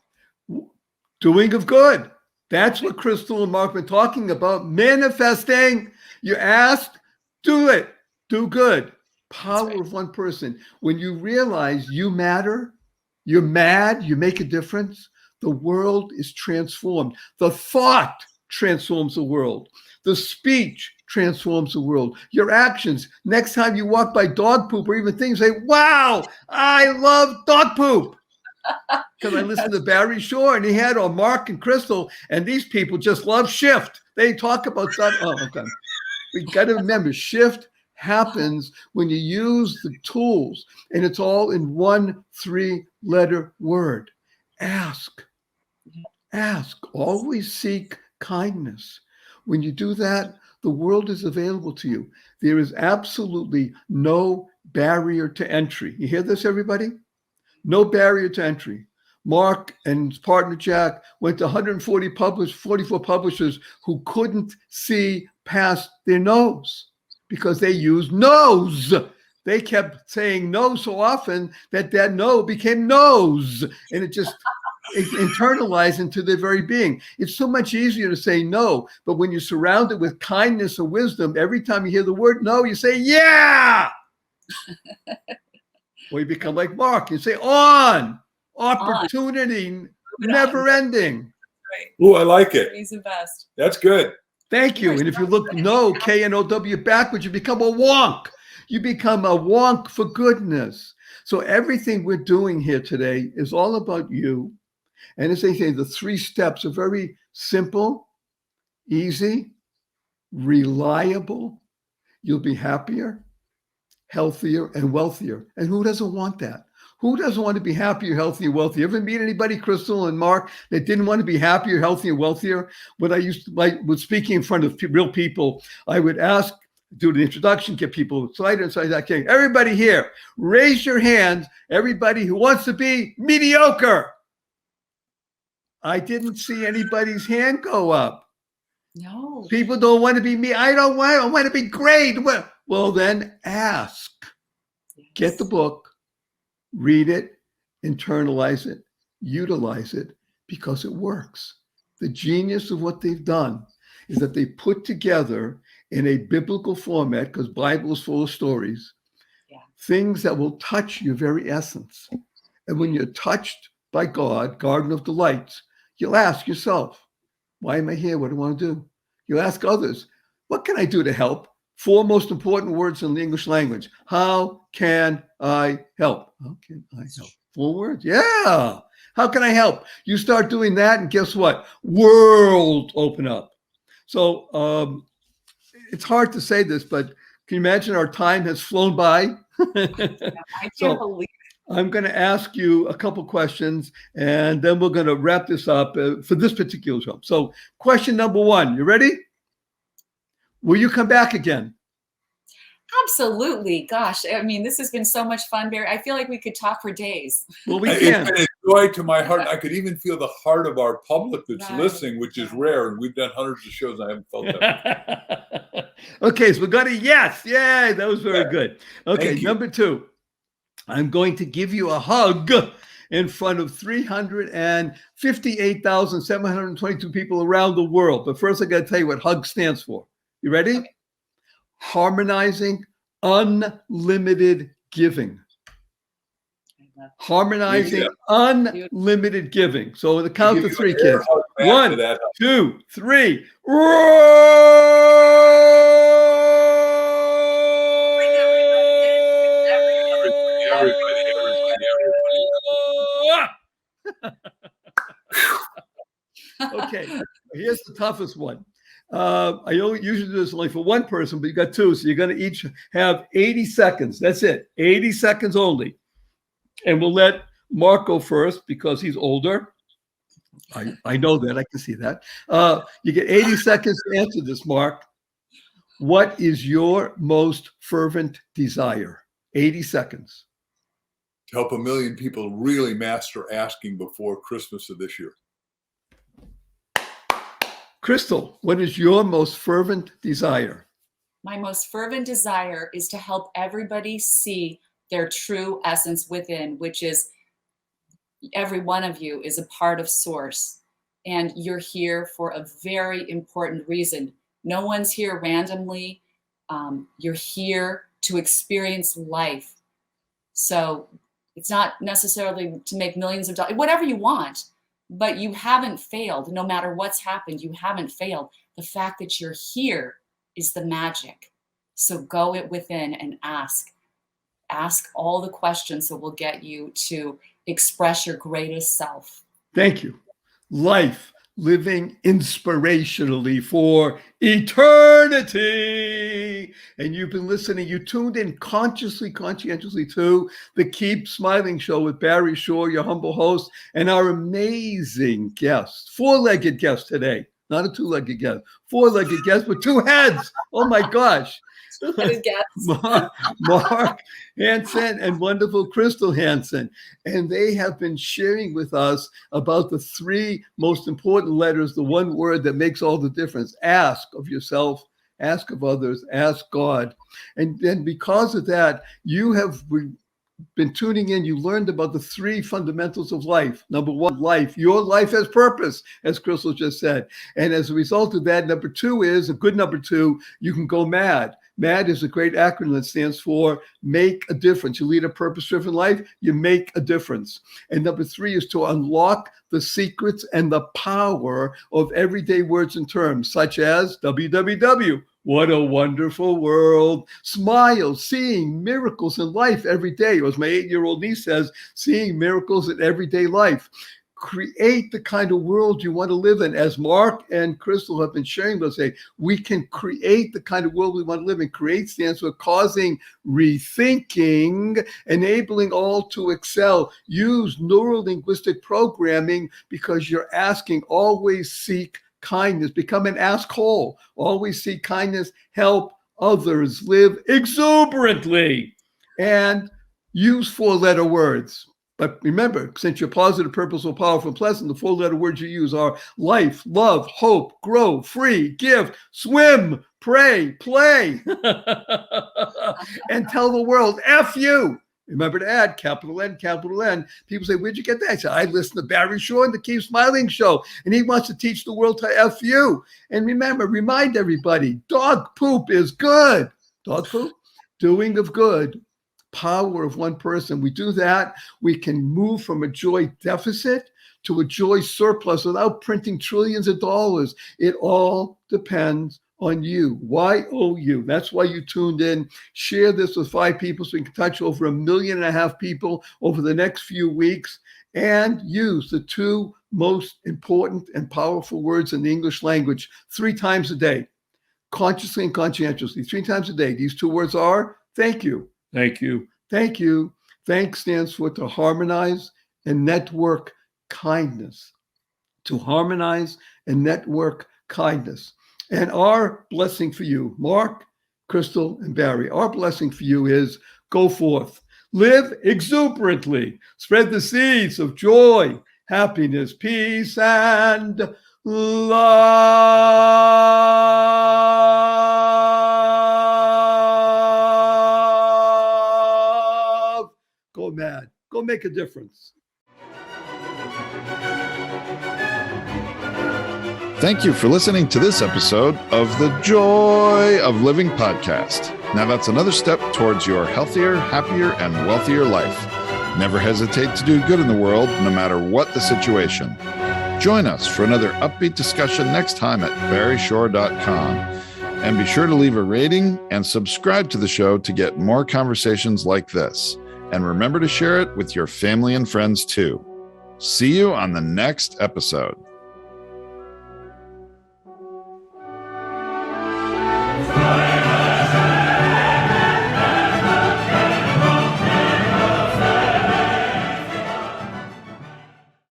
Doing of good. That's what Crystal and Mark have been talking about. Manifesting. You asked, do it. Do good. Power of one person. When you realize you matter, you're mad, you make a difference, the world is transformed. The thought transforms the world. The speech transforms the world. Your actions. Next time you walk by dog poop or even things, say, wow, I love dog poop. Because I listened to Barry Shore and he had on Mark and Crystal, and these people just love shift. They talk about stuff. Oh, okay. We got to remember, shift happens when you use the tools, and it's all in one 3-letter word. Ask. Ask. Always seek kindness. When you do that, the world is available to you. There is absolutely no barrier to entry. You hear this, everybody? No barrier to entry. Mark and his partner Jack went to 44 publishers who couldn't see past their nose because they used nose. They kept saying no so often that no became nose, and it just internalized into their very being. It's so much easier to say no, but when you're surrounded with kindness or wisdom, every time you hear the word no, you say, yeah. Or you become like Mark. You say on. Opportunity, never ending.
Right. Oh, I like it.
He's the best.
That's good.
Thank you. And if you look K-N-O-W backwards, you become a wonk. You become a wonk for goodness. So everything we're doing here today is all about you. And as they say, the 3 steps are very simple, easy, reliable. You'll be happier, healthier, and wealthier. And who doesn't want that? Who doesn't want to be happier, healthier, wealthier? Ever meet anybody, Crystal and Mark, that didn't want to be happier, healthier, wealthier? When I used to, when speaking in front of real people, I would ask, do the introduction, get people excited, and say, okay, everybody here, raise your hands, everybody who wants to be mediocre. I didn't see anybody's hand go up.
No.
People don't want to be me. I want to be great. Well, then ask. Yes. Get the book. Read it, internalize it, utilize it, because it works. The genius of what they've done is that they put together in a biblical format, because Bible is full of stories, things that will touch your very essence. And when you're touched by God, Garden of Delights, you'll ask yourself, why am I here? What do I want to do? You'll ask others, what can I do to help? 4 most important words in the English language. How can I help? How can I help? 4 words? Yeah. How can I help? You start doing that, and guess what? World open up. So it's hard to say this, but can you imagine our time has flown by?
I can't believe it.
I'm going to ask you a couple questions, and then we're going to wrap this up for this particular show. So question number 1, you ready? Will you come back again?
Absolutely. Gosh, I mean, this has been so much fun, Barry. I feel like we could talk for days.
Well, we
It's
can.
been a joy to my heart. I could even feel the heart of our public that's
Right.
listening, which is rare. And we've done hundreds of shows. I haven't felt that.
Okay, so we got a yes. Yay, that was very good. Okay,
Thank you.
number 2. I'm going to give you a hug in front of 358,722 people around the world. But first, I got to tell you what HUG stands for. You ready?
Okay.
Harmonizing unlimited giving. Harmonizing unlimited giving. So, the count to 3, kids. 1, 2, 3. Okay, here's the toughest one. I usually do this only for one person, but you got 2, so you're going to each have 80 seconds. That's it, 80 seconds only. And we'll let Mark go first because he's older. I know that. I can see that. You get 80 seconds to answer this, Mark. What is your most fervent desire? 80 seconds.
To help 1 million people really master asking before Christmas of this year.
Crystal, what is your most fervent desire?
My most fervent desire is to help everybody see their true essence within, which is every one of you is a part of Source, and you're here for a very important reason. No one's here randomly. You're here to experience life. So it's not necessarily to make millions of dollars, whatever you want, but you haven't failed. No matter what's happened, you haven't failed. The fact that you're here is the magic. So go it within and ask. Ask all the questions that will get you to express your greatest self.
Thank you. Life, living inspirationally for eternity. And you've been listening. You tuned in consciously, conscientiously to the Keep Smiling Show with Barry Shore, your humble host, and our amazing guest, 4-legged guest today. Not a 2-legged guest, 4-legged guest with 2 heads. Oh my gosh. Mark Hansen and wonderful Crystal Hansen. And they have been sharing with us about the 3 most important letters, the one word that makes all the difference. Ask of yourself, ask of others, ask God. And then because of that, you have been tuning in, you learned about the 3 fundamentals of life. Number 1, life. Your life has purpose, as Crystal just said. And as a result of that, number 2 is, a good number 2, you can go mad. MAD is a great acronym that stands for make a difference. You lead a purpose-driven life, you make a difference. And number 3 is to unlock the secrets and the power of everyday words and terms, such as WWW. What a wonderful world. Smile, seeing miracles in life every day. Or as my 8-year-old niece says, seeing miracles in everyday life. Create the kind of world you want to live in. As Mark and Crystal have been sharing with us, we can create the kind of world we want to live in. Create stands for causing rethinking, enabling all to excel. Use neuro-linguistic programming because you're asking, always seek kindness. Become an asshole. Always seek kindness. Help others. Live exuberantly. And use 4-letter words. But remember, since you're positive, purposeful, powerful, pleasant, the 4-letter words you use are life, love, hope, grow, free, give, swim, pray, play. And tell the world, F you. Remember to add capital N, capital N. People say, where'd you get that? I said, I listen to Barry Shore and the Keep Smiling Show, and he wants to teach the world to F you. And remember, remind everybody, dog poop is good. Dog poop, doing of good. Power of one person. We do that, we can move from a joy deficit to a joy surplus without printing trillions of dollars. It all depends on you. YOU. That's why you tuned in. Share this with 5 people so we can touch over 1.5 million people over the next few weeks, and use the 2 most important and powerful words in the English language 3 times a day, consciously and conscientiously, 3 times a day. These 2 words are thank you. Thank you. Thank you. Thanks stands for to harmonize and network kindness. To harmonize and network kindness. And our blessing for you, Mark, Crystal and Barry, our blessing for you is go forth, live exuberantly, spread the seeds of joy, happiness, peace, and love. Go mad. Go make a difference.
Thank you for listening to this episode of the Joy of Living podcast. Now that's another step towards your healthier, happier, and wealthier life. Never hesitate to do good in the world, no matter what the situation. Join us for another upbeat discussion next time at barryshore.com. And be sure to leave a rating and subscribe to the show to get more conversations like this. And remember to share it with your family and friends too. See you on the next episode.